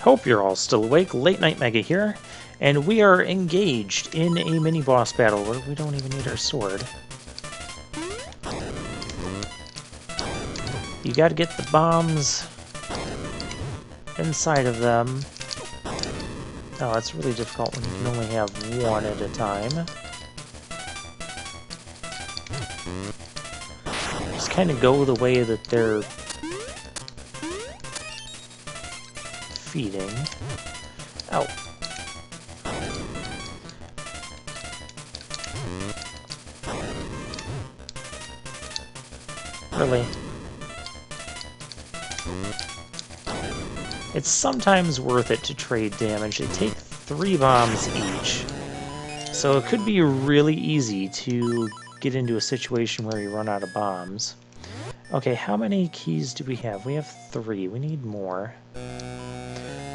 Hope you're all still awake. Late Night Mega here, and we are engaged in a mini-boss battle where we don't even need our sword. You gotta get the bombs inside of them. Oh, it's really difficult when you can only have one at a time. Just kind of go the way that they're feeding. Ow. Really? It's sometimes worth it to trade damage. They take 3 bombs each. So it could be really easy to get into a situation where you run out of bombs. Okay, how many keys do we have? We have 3. We need more.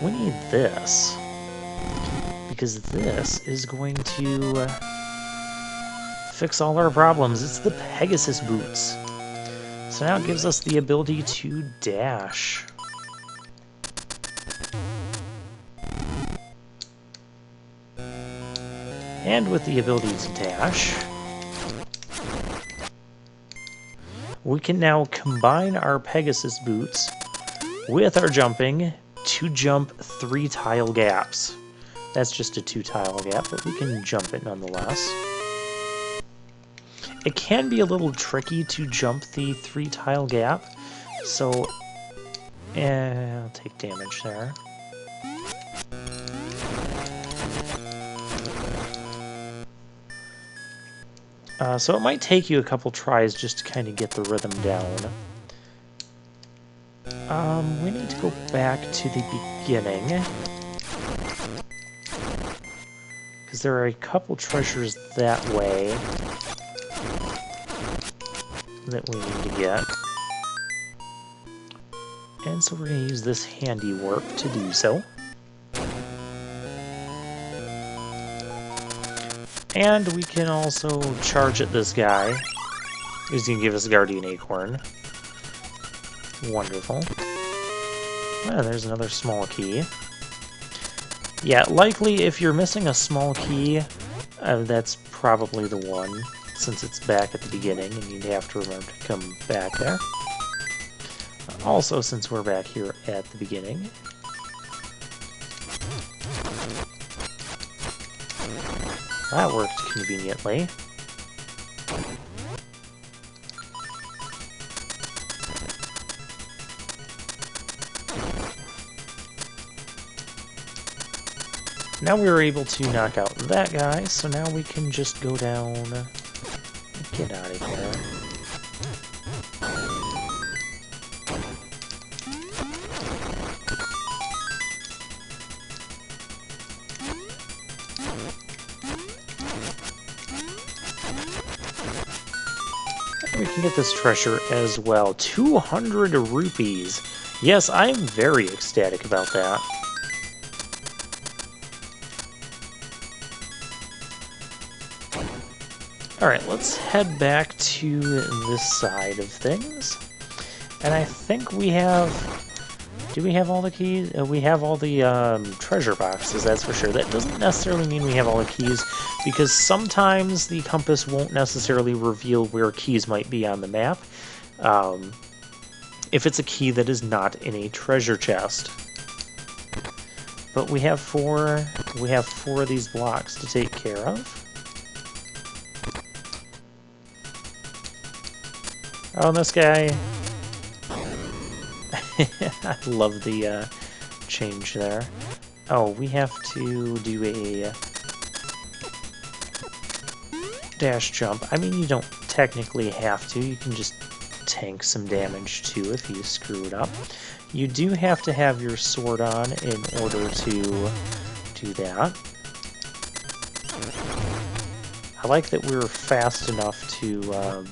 We need this. Because this is going to fix all our problems. It's the Pegasus boots. So now it gives us the ability to dash. And with the ability to dash, we can now combine our Pegasus boots with our jumping to jump 3 tile gaps. That's just a 2 tile gap, but we can jump it nonetheless. It can be a little tricky to jump the 3 tile gap, so I'll take damage there. So it might take you a couple tries just to kind of get the rhythm down. We need to go back to the beginning, because there are a couple treasures that way that we need to get. And so we're going to use this handiwork to do so. And we can also charge at this guy. He's going to give us a Guardian Acorn. Wonderful. Ah, there's another small key. Yeah, likely if you're missing a small key, that's probably the one, since it's back at the beginning and you'd have to remember to come back there. Also, since we're back here at the beginning, that worked conveniently. Now we were able to knock out that guy, so now we can just go down. Get out of here. We can get this treasure as well. 200 rupees. Yes, I'm very ecstatic about that. Alright, let's head back to this side of things. And I think we have... Do we have all the keys? We have all the treasure boxes, that's for sure. That doesn't necessarily mean we have all the keys, because sometimes the compass won't necessarily reveal where keys might be on the map, if it's a key that is not in a treasure chest. But we have 4 of these blocks to take care of. Oh, and this guy... I love the change there. Oh, we have to do a dash jump. I mean, you don't technically have to. You can just tank some damage too if you screw it up. You do have to have your sword on in order to do that. I like that we're fast enough to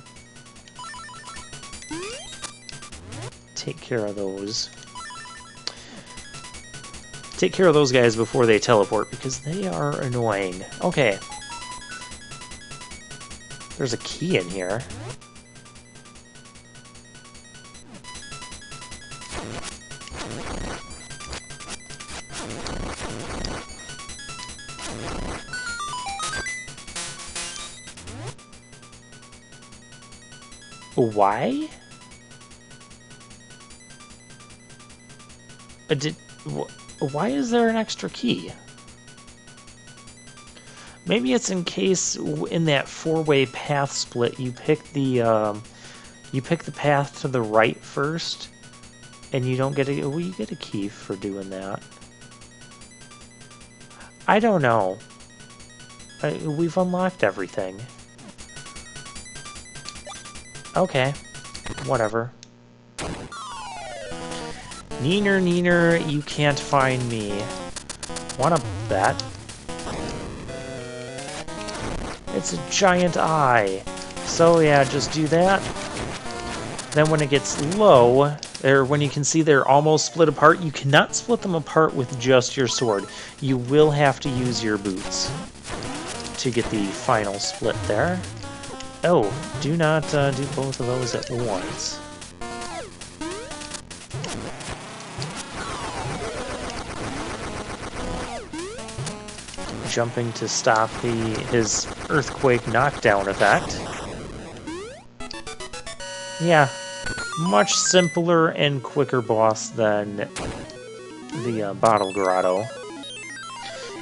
take care of those. Take care of those guys before they teleport, because they are annoying. Okay. There's a key in here. Why? Why is there an extra key? Maybe it's in case in that four-way path split you pick the path to the right first, and you don't get a well, you get a key for doing that. I don't know. We've unlocked everything. Okay, whatever. Neener, neener, you can't find me. Wanna bet? It's a giant eye. So yeah, just do that. Then when it gets low, or when you can see they're almost split apart, you cannot split them apart with just your sword. You will have to use your boots to get the final split there. Oh, do not do both of those at once. Jumping to stop his earthquake knockdown effect. Yeah, much simpler and quicker boss than the Bottle Grotto.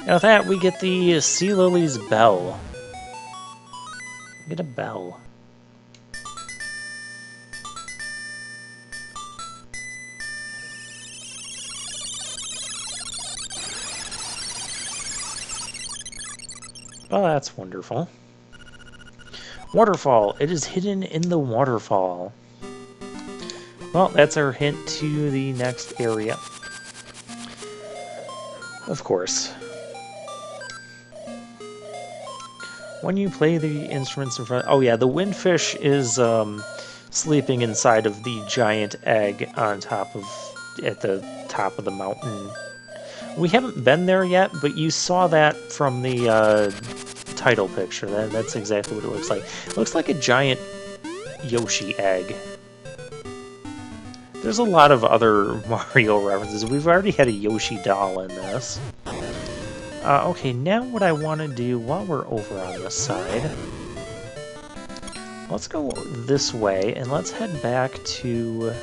And with that, we get the Sea Lily's Bell. Get a bell. Oh, that's wonderful. Waterfall. It is hidden in the waterfall. Well, that's our hint to the next area. Of course. When you play the instruments in front... Oh yeah, the windfish is sleeping inside of the giant egg on top of... at the top of the mountain. We haven't been there yet, but you saw that from the title picture. That's exactly what it looks like. It looks like a giant Yoshi egg. There's a lot of other Mario references. We've already had a Yoshi doll in this. Okay, now what I want to do while we're over on this side, let's go this way and let's head back to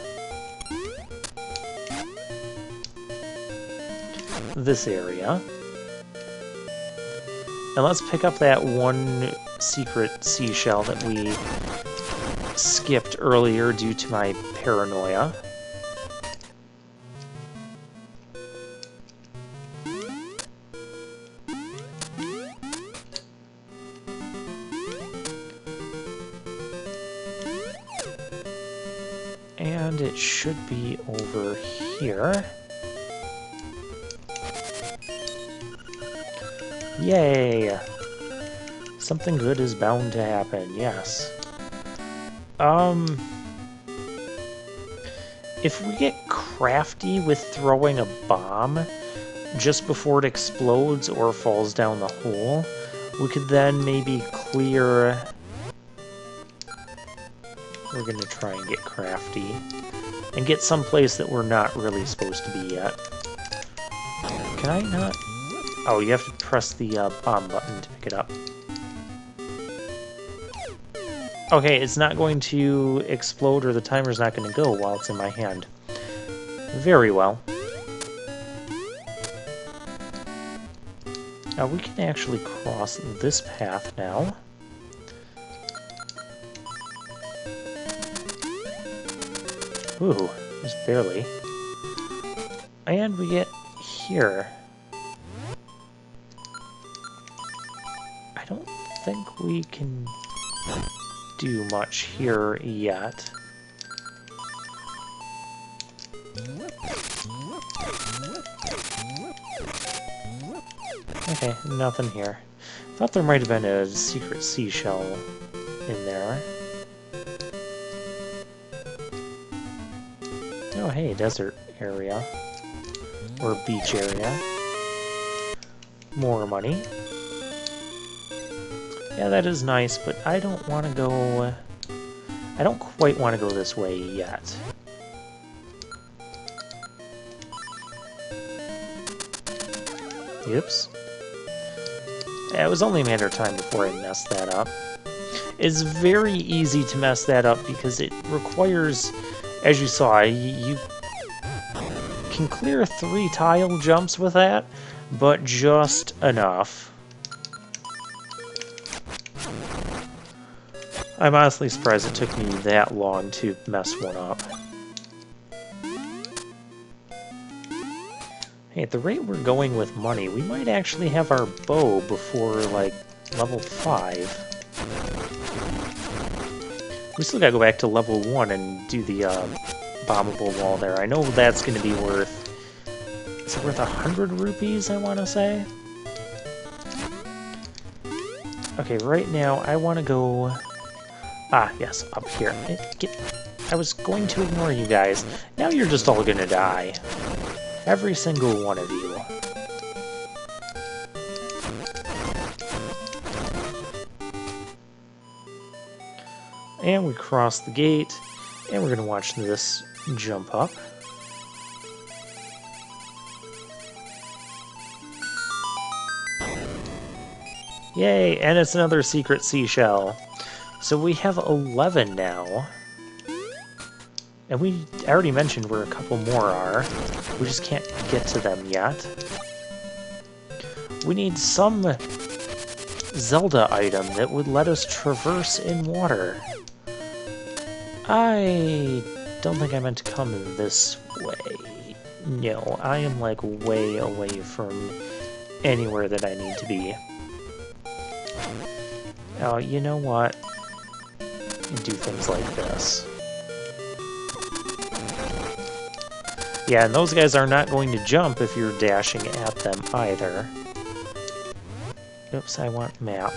this area. And let's pick up that one secret seashell that we skipped earlier due to my paranoia. And it should be over here. Yay! Something good is bound to happen, yes. If we get crafty with throwing a bomb just before it explodes or falls down the hole, we could then maybe clear... We're gonna try and get crafty and get someplace that we're not really supposed to be yet. Can I not? Oh, you have to press the bomb button to pick it up. Okay, it's not going to explode, or the timer's not going to go while it's in my hand. Very well. Now we can actually cross this path now. Ooh, just barely. And we get here. I don't think we can do much here yet. Okay, nothing here. Thought there might have been a secret seashell in there. Oh hey, desert area. Or beach area. More money. Yeah, that is nice, but I don't want to go... I don't quite want to go this way yet. Oops. Yeah, it was only a matter of time before I messed that up. It's very easy to mess that up because it requires, as you saw, you can clear 3 tile jumps with that, but just enough. I'm honestly surprised it took me that long to mess one up. Hey, at the rate we're going with money, we might actually have our bow before, like, level 5. We still gotta go back to level 1 and do the bombable wall there. I know that's gonna be worth... Is it worth 100 rupees, I want to say? Okay, right now I want to go... Ah, yes, up here. I was going to ignore you guys. Now you're just all gonna die. Every single one of you. And we cross the gate, and we're gonna watch this jump up. Yay, and it's another secret seashell. So we have 11 now. And we already mentioned where a couple more are. We just can't get to them yet. We need some Zelda item that would let us traverse in water. I don't think I meant to come this way. No, I am like way away from anywhere that I need to be. Oh, you know what? Do things like this. Yeah, and those guys are not going to jump if you're dashing at them either. Oops, I want map.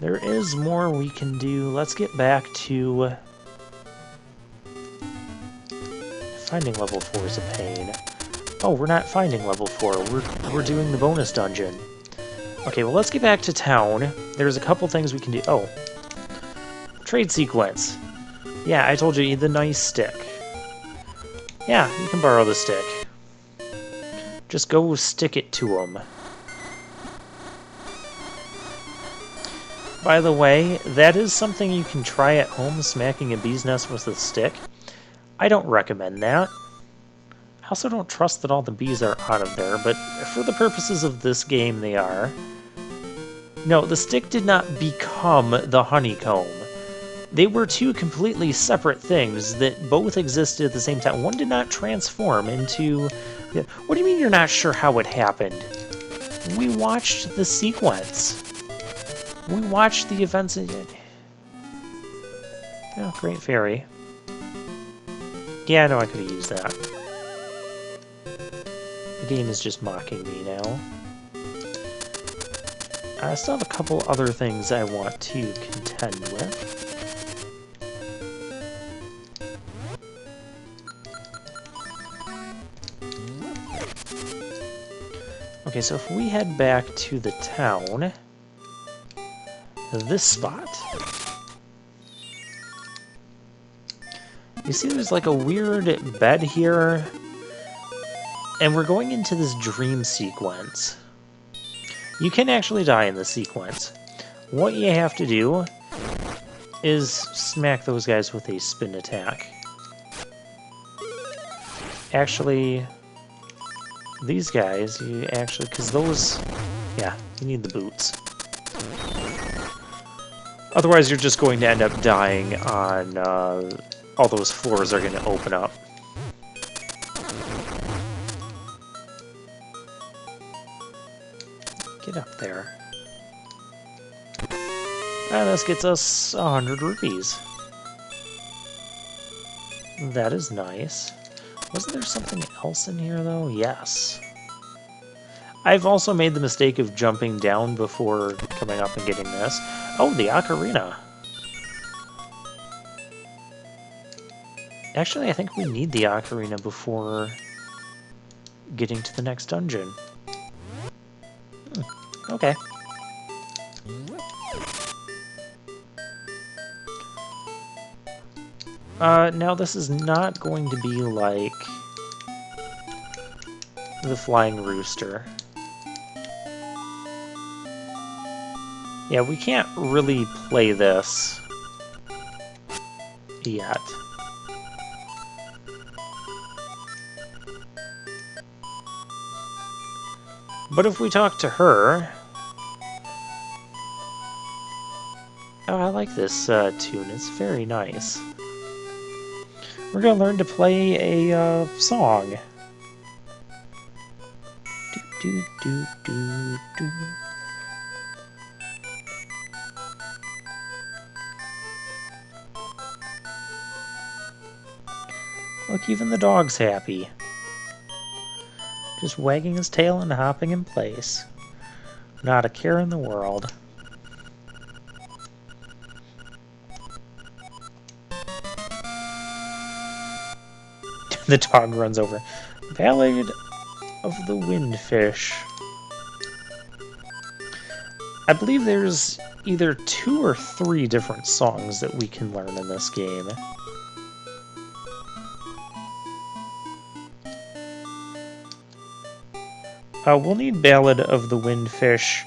There is more we can do. Let's get back to... Finding level 4 is a pain. Oh, we're not finding level 4. We're doing the bonus dungeon. Okay, well, let's get back to town. There's a couple things we can do. Oh. Trade sequence. Yeah, I told you, the nice stick. Yeah, you can borrow the stick. Just go stick it to him. By the way, that is something you can try at home, smacking a bee's nest with a stick. I don't recommend that. I also don't trust that all the bees are out of there, but for the purposes of this game, they are. No, the stick did not become the honeycomb. They were two completely separate things that both existed at the same time. One did not transform into... What do you mean you're not sure how it happened? We watched the sequence. We watched the events... Oh, Great Fairy. Yeah, I know I could have used that. The game is just mocking me now. I still have a couple other things I want to contend with. Okay, so if we head back to the town, this spot, you see there's like a weird bed here, and we're going into this dream sequence. You can actually die in this sequence. What you have to do is smack those guys with a spin attack. Actually, these guys, you actually, because those, yeah, you need the boots. Otherwise, you're just going to end up dying on, all those floors are going to open up. Get up there. And this gets us 100 rupees. That is nice. Wasn't there something else in here, though? Yes. I've also made the mistake of jumping down before coming up and getting this. Oh, the ocarina. Actually, I think we need the ocarina before getting to the next dungeon. Okay. Now this is not going to be like the Flying Rooster. Yeah, we can't really play this yet. But if we talk to her... Oh, I like this tune. It's very nice. We're going to learn to play a song. Do, do, do, do. Look, even the dog's happy. Just wagging his tail and hopping in place. Not a care in the world. The dog runs over. Ballad of the Windfish. I believe there's either 2 or 3 different songs that we can learn in this game. We'll need Ballad of the Windfish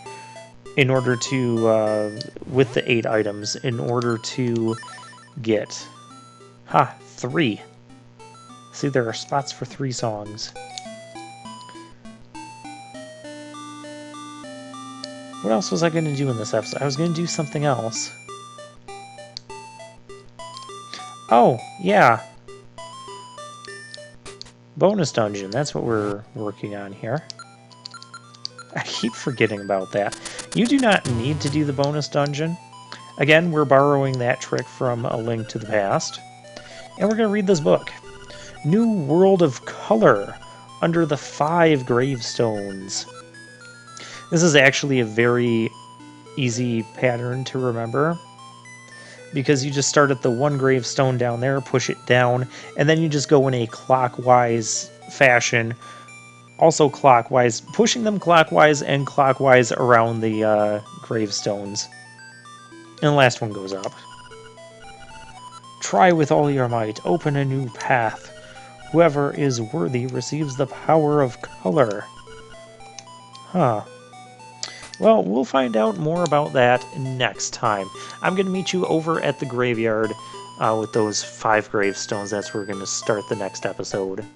in order to, with the 8 items, in order to get... 3. See, there are spots for 3 songs. What else was I going to do in this episode? I was going to do something else. Oh, yeah. Bonus dungeon, that's what we're working on here. I keep forgetting about that. You do not need to do the bonus dungeon. Again, we're borrowing that trick from A Link to the Past. And we're going to read this book. New World of Color, Under the 5 Gravestones. This is actually a very easy pattern to remember, because you just start at the 1 gravestone down there, push it down, and then you just go in a clockwise fashion, also clockwise, pushing them clockwise and clockwise around the gravestones. And the last one goes up. Try with all your might, open a new path. Whoever is worthy receives the power of color. Huh. Well, we'll find out more about that next time. I'm going to meet you over at the graveyard with those 5 gravestones. That's where we're going to start the next episode.